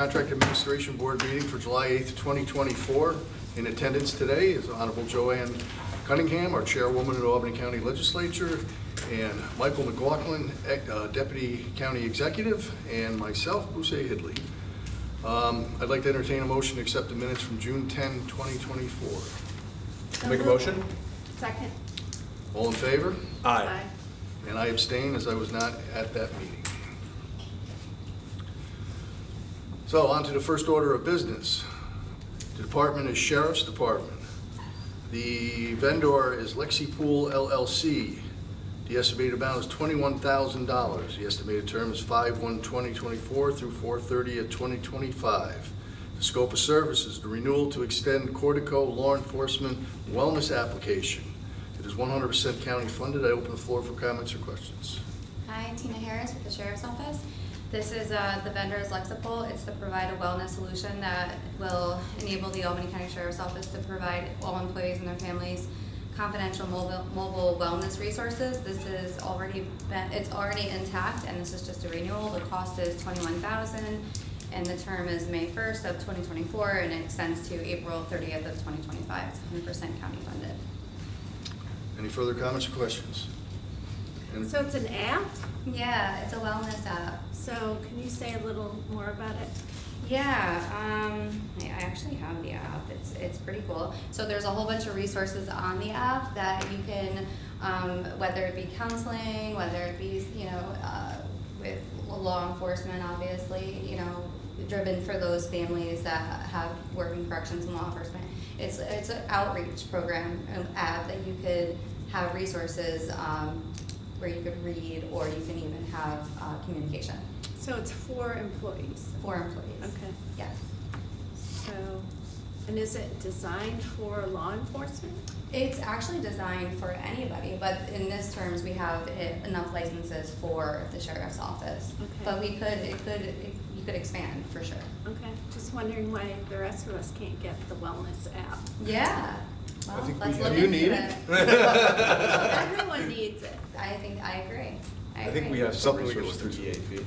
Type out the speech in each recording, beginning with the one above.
Contract Administration Board meeting for July 8th, 2024. In attendance today is Honorable Joanne Cunningham, our chairwoman of the Albany County Legislature, and Michael McLaughlin, Deputy County Executive, and myself, Bruce A. Hidley. I'd like to entertain a motion to accept the minutes from June 10, 2024. Make a motion? Second. All in favor? Aye. And I abstain as I was not at that meeting. So on to the first order of business. The department is Sheriff's Department. The vendor is Lexi Pool LLC. The estimated amount is $21,000. The estimated term is 5/1/2024 through 4/30/2025. The scope of services, the renewal to extend Cortico law enforcement wellness application. It is 100% county funded. I open the floor for comments or questions. Hi, Tina Harris with the Sheriff's Office. This is the vendor is Lexipol. It's to provide a wellness solution that will enable the Albany County Sheriff's Office to provide all employees and their families confidential mobile wellness resources. This is it's already intact, and this is just a renewal. The cost is $21,000, and the term is May 1st of 2024, and it extends to April 30th of 2025. It's 100% county funded. Any further comments or questions? So it's an app? Yeah, it's a wellness app. So can you say a little more about it? Yeah, I actually have the app. It's pretty cool. So there's a whole bunch of resources on the app that you can, whether it be counseling, whether it be, with law enforcement, obviously, driven for those families that have work in corrections and law enforcement. It's an outreach program, an app that you could have resources where you could read, or you can even have communication. So it's for employees? For employees. Okay. Yes. So, and is it designed for law enforcement? It's actually designed for anybody, but in this terms, we have enough licenses for the sheriff's office. Okay. But you could expand for sure. Okay, just wondering why the rest of us can't get the wellness app. Yeah. Well, I think let's we- look You into need it. Everyone needs it. I agree. I think we have Something something we can through look the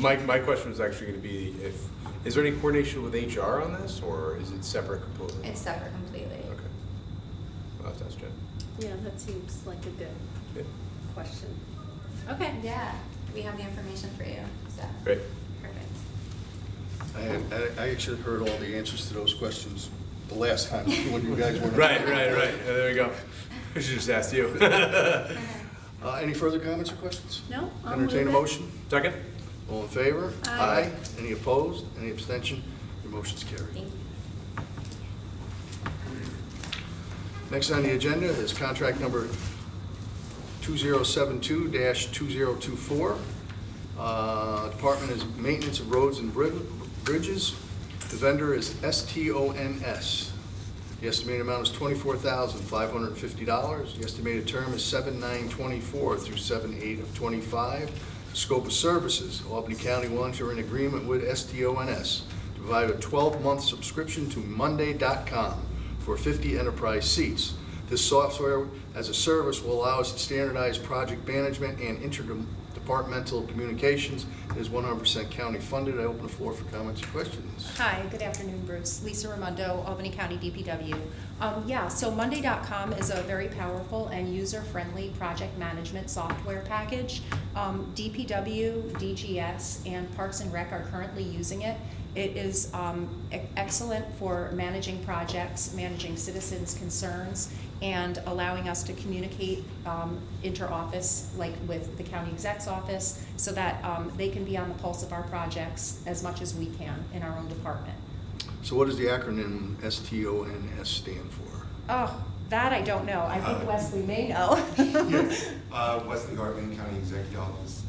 AP. My question was actually going to be is there any coordination with HR on this, or is it separate completely? It's separate completely. Okay. I'll have to ask Jen. Yeah, that seems like a good Yeah. question. Okay. Yeah, we have the information for you. So Great. perfect. I actually heard all the answers to those questions the last time when you guys weren't. Right. There we go. I should just asked you. Any further comments or questions? No, I'll Entertain a move it. motion? Second? All in favor? Aye. Any opposed? Any abstention? Your motion's carried. Thank you. Next on the agenda is contract number 2072-2024. Department is Maintenance of Roads and Bridges. The vendor is STONS. The estimated amount is $24,550. The estimated term is 7/9/24 through 7/8/25. Scope of services, Albany County will enter an agreement with STONS to provide a 12-month subscription to Monday.com for 50 enterprise seats. This software as a service will allow us to standardize project management and interdepartmental communications. It is 100% county funded. I open the floor for comments or questions. Hi, good afternoon, Bruce. Lisa Raimondo, Albany County DPW. So Monday.com is a very powerful and user-friendly project management software package. DPW, DGS, and Parks and Rec are currently using it. It is excellent for managing projects, managing citizens' concerns, and allowing us to communicate inter-office, like with the county exec's office, so that they can be on the pulse of our projects as much as we can in our own department. So what does the acronym STONS stand for? Oh, that I don't know. I think Wesley may know. Yes, Wesley Hartman, County Executive Office.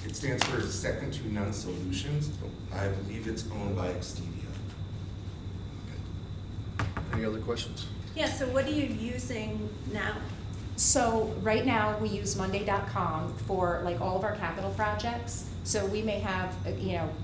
It stands for Second to None Solutions. I believe it's owned by Extevia. Any other questions? Yeah, so what are you using now? So right now, we use Monday.com for like all of our capital projects. So we may have,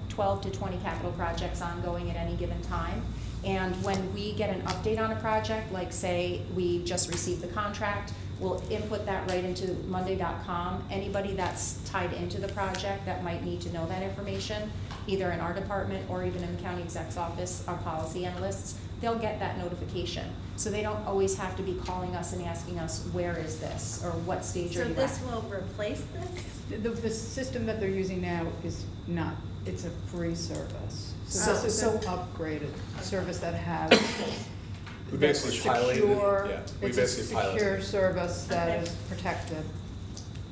12 to 20 capital projects ongoing at any given time. And when we get an update on a project, like say we just received the contract, we'll input that right into Monday.com. Anybody that's tied into the project that might need to know that information either in our department or even in the county exec's office, our policy analysts, they'll get that notification. So they don't always have to be calling us and asking us, where is this, or what stage are So you this at? will replace this? The system that they're using now is not, it's a free service. So So- this is so- an upgraded service that has. We basically that's piloted it, secure- yeah. We It's a basically piloted secure it. service that Okay. is protected.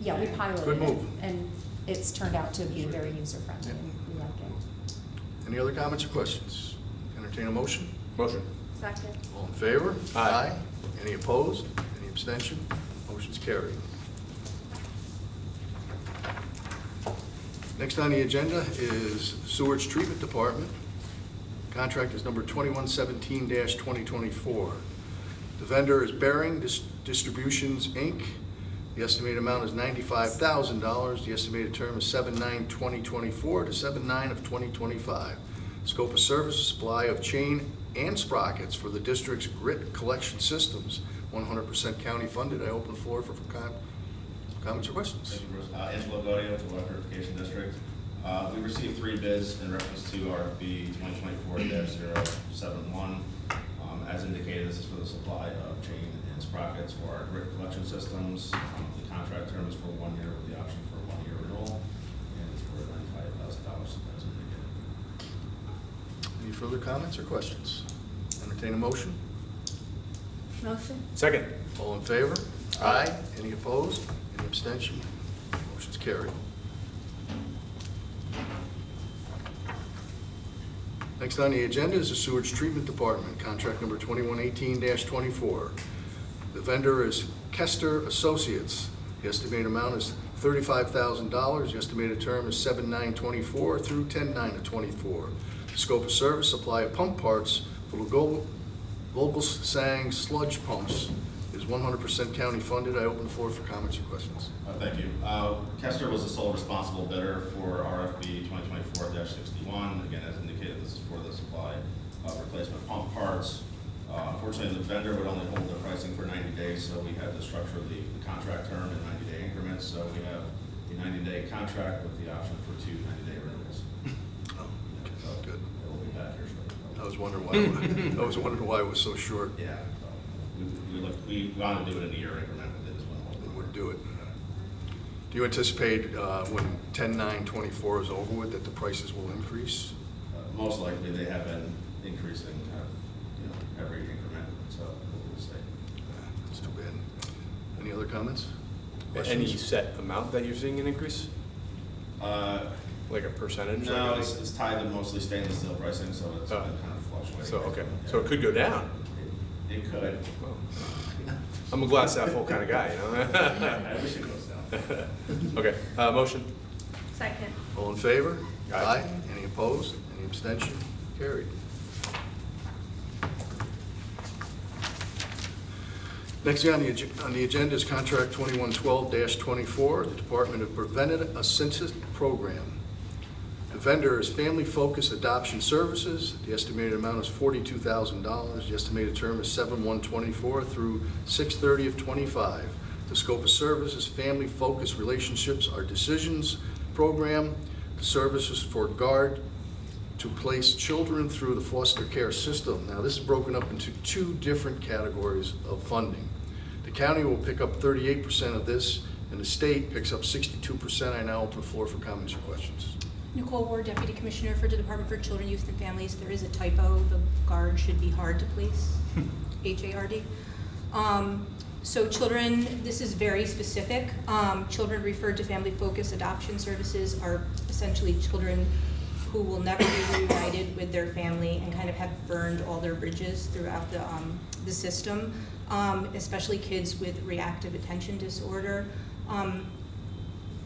Yeah, we piloted Good it, move. and it's turned out to be very user-friendly, and we like it. Any other comments or questions? Entertain a motion? Motion. Second. All in favor? Aye. Any opposed? Any abstention? Motion's carried. Next on the agenda is Sewage Treatment Department. Contract is number 2117-2024. The vendor is Bearing Distributions, Inc. The estimated amount is $95,000. The estimated term is 7/9/2024 to 7/9 of 2025. Scope of service, supply of chain and sprockets for the district's grit collection systems, 100% county funded. I open the floor for comments or questions. Thank you, Bruce. Angelo Gaudio, to Water Purification District. We received 3 bids in reference to RFP 2024-071. As indicated, this is for the supply of chain and sprockets for our grit collection systems. The contract term is for 1 year with the option for 1 year renewal, and it's for $95,000 as indicated. Any further comments or questions? Entertain a motion. Motion? Second. All in favor? Aye. Any opposed? Any abstention? Motion's carried. Next on the agenda is the Sewage Treatment Department, contract number 2118-24. The vendor is Kester Associates. The estimated amount is $35,000. The estimated term is 7/9/24 through 10/9/24. The scope of service, supply of pump parts for the Vogelsang sludge pumps is 100% county funded. I open the floor for comments or questions. Thank you. Kester was the sole responsible bidder for RFP 2024-61. Again, as indicated, this is for the supply of replacement pump parts. Unfortunately, the vendor would only hold their pricing for 90 days, so we had to structure the contract term in 90-day increments. So we have a 90-day contract with the option for 2 90-day renewals. Oh, So good. it will be back here shortly. I was wondering why it was so short. Yeah, so we wanted to do it in a year increment with it as They well. would do it. Do you anticipate when 10/9/24 is over with that the prices will increase? Most likely, they have been increasing kind of, every increment, so we'll see. That's too bad. Any other comments? Any Questions? set amount that you're seeing an increase? Like a percentage? No, Like it's tied to mostly stainless steel pricing, so it's Oh. been kind of fluctuating. So, okay, so it could go down. It could. Well, I'm a glass half full kind of guy, you know? I wish it goes down. Okay, motion. Second. All in favor? Aye. Any opposed? Any abstention? Carried. Next on the agenda is contract 2112-24, the Department of Preventive Assistance Program. The vendor is Family Focus Adoption Services. The estimated amount is $42,000. The estimated term is 7/1/24 through 6/30 of 25. The scope of service is Family Focus Relationships Are Decisions Program. The service is for GUARD to place children through the foster care system. Now, this is broken up into 2 different categories of funding. The county will pick up 38% of this, and the state picks up 62%. I now open the floor for comments or questions. Nicole Ward, Deputy Commissioner for the Department for Children, Youth, and Families. There is a typo. The GUARD should be hard to place, H-A-R-D. So children, this is very specific. Children referred to Family Focus Adoption Services are essentially children who will never be reunited with their family and kind of have burned all their bridges throughout the system, especially kids with reactive attention disorder.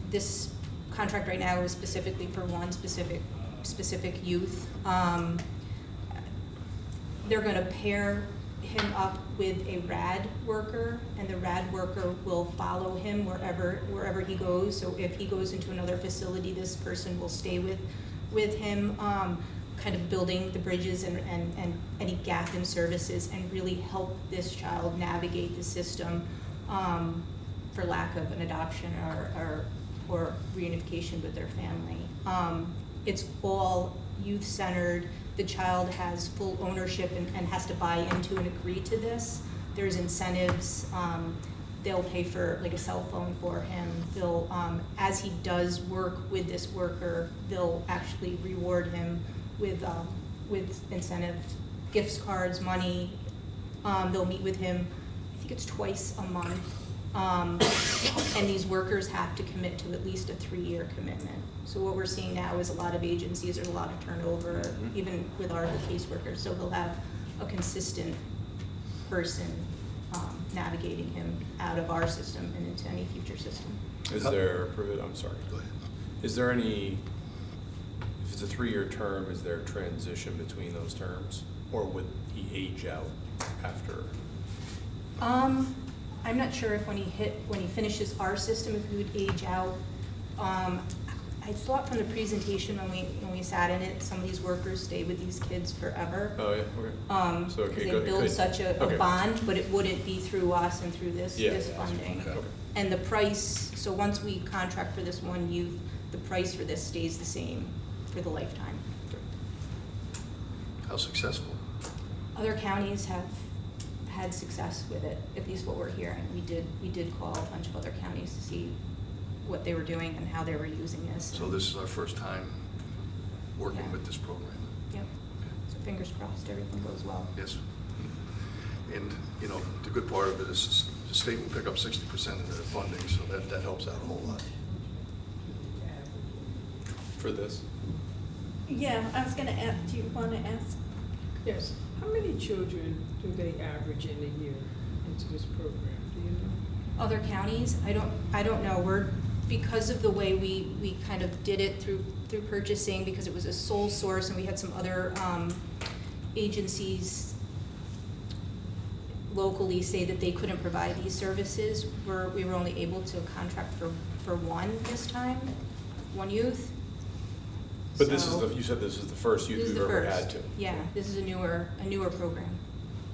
This contract right now is specifically for one specific youth. They're going to pair him up with a RAD worker, and the RAD worker will follow him wherever he goes. So if he goes into another facility, this person will stay with him, kind of building the bridges and any gap in services, and really help this child navigate the system for lack of an adoption or reunification with their family. It's all youth-centered. The child has full ownership and has to buy into and agree to this. There's incentives. They'll pay for like a cell phone for him. They'll, as he does work with this worker, they'll actually reward him with incentive, gifts, cards, money. They'll meet with him, I think it's twice a month. And these workers have to commit to at least a 3-year commitment. So what we're seeing now is a lot of agencies, there's a lot of turnover, even with our caseworkers. So they'll have a consistent person navigating him out of our system and into any future system. Is there, I'm sorry, Go ahead. is there any, if it's a 3-year term, is there a transition between those terms? Or would he age out after? I'm not sure if when he finishes our system, if he would age out. I thought from the presentation when we sat in it, some of these workers stay with these kids forever. Oh, yeah, okay. So, Because okay, they go- build good. such a Okay. bond, but it wouldn't be through us and through this Yeah. funding. Okay. And the price, so once we contract for this one youth, the price for this stays the same for the lifetime. How successful? Other counties have had success with it, at least what we're hearing. We did call a bunch of other counties to see what they were doing and how they were using this. So this is our first time working Yeah. with this program. Yep. So fingers crossed, everything goes well. Yes. And, you know, the good part of it is the state will pick up 60% of the funding, so that helps out a whole lot. For this? Yeah, I was gonna ask, do you wanna ask? Yes. How many children do they average in a year into this program? Do you know? Other counties, I don't know. Because of the way we kind of did it through purchasing, because it was a sole source and we had some other agencies locally say that they couldn't provide these services, we were only able to contract for one this time, one youth. But this is So- you said this is the first youth This is we've the ever first. had to. Yeah, this is a newer program.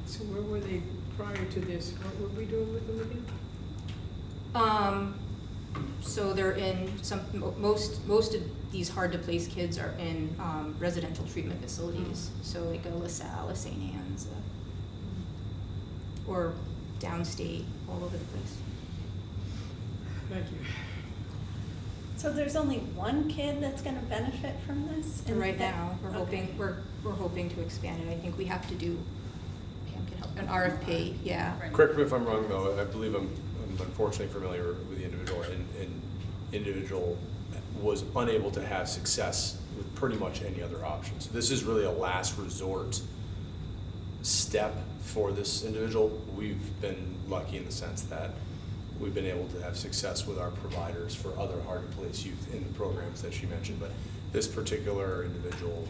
So where were they prior to this? What were we doing with them again? So they're in most of these hard-to-place kids are in residential treatment facilities, so like a LaSalle, a St. Anne's, or downstate, all over the place. Thank you. So there's only one kid that's gonna benefit from this? And right now, we're Okay. hoping to expand it. I think we have to do, Pam can help, an RFP, yeah. Correct me if I'm wrong, though. I believe I'm unfortunately familiar with the individual, and individual was unable to have success with pretty much any other option. So this is really a last resort step for this individual. We've been lucky in the sense that we've been able to have success with our providers for other hard-to-place youth in the programs that she mentioned. But this particular individual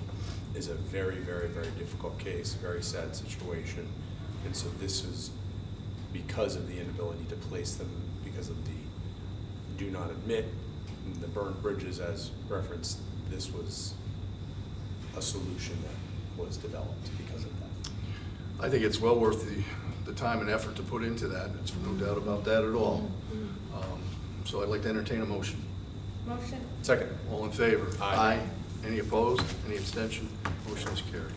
is a very, very, very difficult case, very sad situation. And so this is because of the inability to place them, because of the do not admit, and the burned bridges as referenced. This was a solution that was developed because of that. I think it's well worth the time and effort to put into that. It's no doubt about that at all. So I'd like to entertain a motion. Motion? Second. All in favor? Aye. Any opposed? Any abstention? Motion is carried.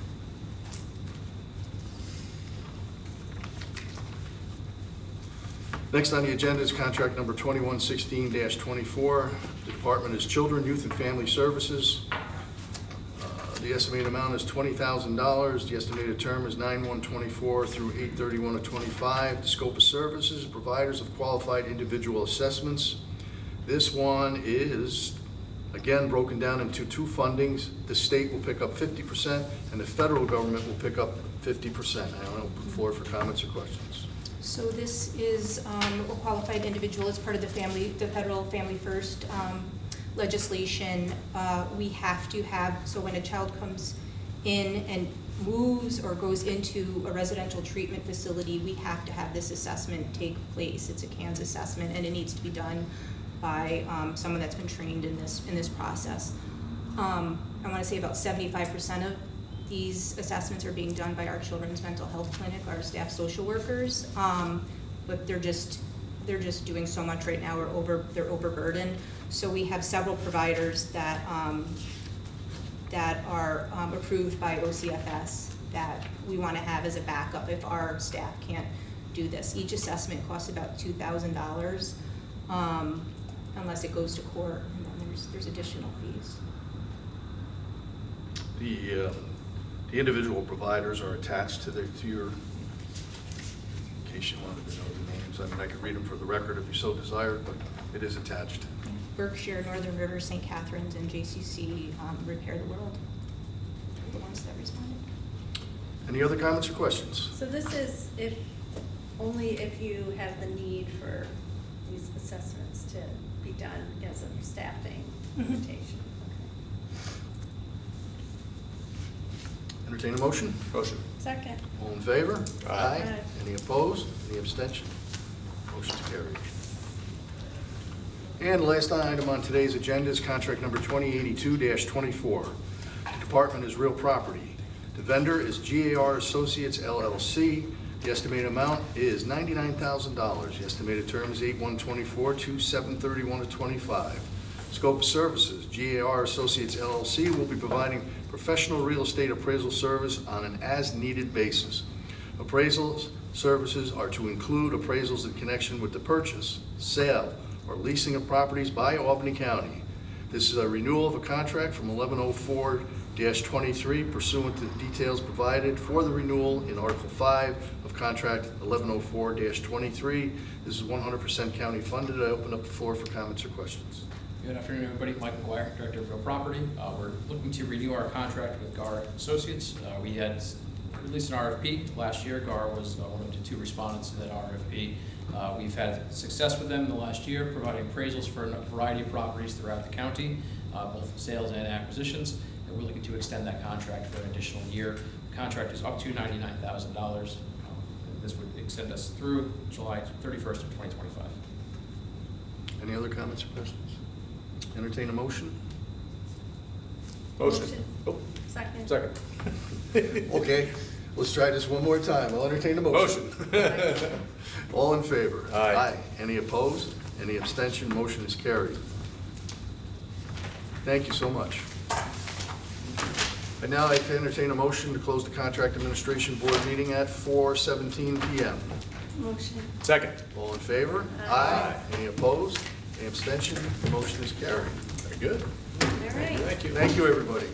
Next on the agenda is contract number 2116-24. The department is Children, Youth, and Family Services. The estimated amount is $20,000. The estimated term is 9/1/24 through 8/31/25. The scope of services, providers of qualified individual assessments. This one is, again, broken down into two fundings. The state will pick up 50% and the federal government will pick up 50%. I don't open the floor for comments or questions. So this is a qualified individual as part of the federal Family First legislation. We have to have, so when a child comes in and moves or goes into a residential treatment facility, we have to have this assessment take place. It's a CANS assessment, and it needs to be done by someone that's been trained in this process. I want to say about 75% of these assessments are being done by our children's mental health clinic, our staff social workers, but they're just doing so much right now. They're overburdened. So we have several providers that that are approved by OCFS that we want to have as a backup if our staff can't do this. Each assessment costs about $2,000 unless it goes to court, and then there's additional fees. The individual providers are attached to your, in case you wanted to know the names. I mean, I could read them for the record if you so desired, but it is attached. Berkshire, Northern River, St. Catharines, and JCC Repair the World are the ones that responded. Any other comments or questions? So this is only if you have the need for these assessments to be done as a staffing limitation. Entertain a motion? Motion. Second. All in favor? Aye. Any opposed? Any abstention? Motion's carried. And the last item on today's agenda is contract number 2082-24. The department is real property. The vendor is GAR Associates LLC. The estimated amount is $99,000. The estimated term is 8/1/24 to 7/31/25. Scope of services, GAR Associates LLC will be providing professional real estate appraisal service on an as-needed basis. Appraisals services are to include appraisals in connection with the purchase, sale, or leasing of properties by Albany County. This is a renewal of a contract from 1104-23 pursuant to the details provided for the renewal in Article 5 of Contract 1104-23. This is 100% county funded. I open up the floor for comments or questions. Good afternoon, everybody. Mike McGuire, Director of Real Property. We're looking to renew our contract with GAR Associates. We had released an RFP last year. GAR was one of the two respondents to that RFP. We've had success with them in the last year, providing appraisals for a variety of properties throughout the county, both sales and acquisitions. And we're looking to extend that contract for an additional year. The contract is up to $99,000. This would extend us through July 31st of 2025. Any other comments or questions? Entertain a motion? Motion. Oh, Second. second. Okay, let's try this one more time. I'll entertain a motion. All in favor? Aye. Any opposed? Any abstention? Motion is carried. Thank you so much. And now I'd like to entertain a motion to close the Contract Administration Board meeting at 4:17 PM. Motion. Second. All in favor? Aye. Any opposed? Any abstention? The motion is carried. Very good. All right. Thank you. Thank you, everybody.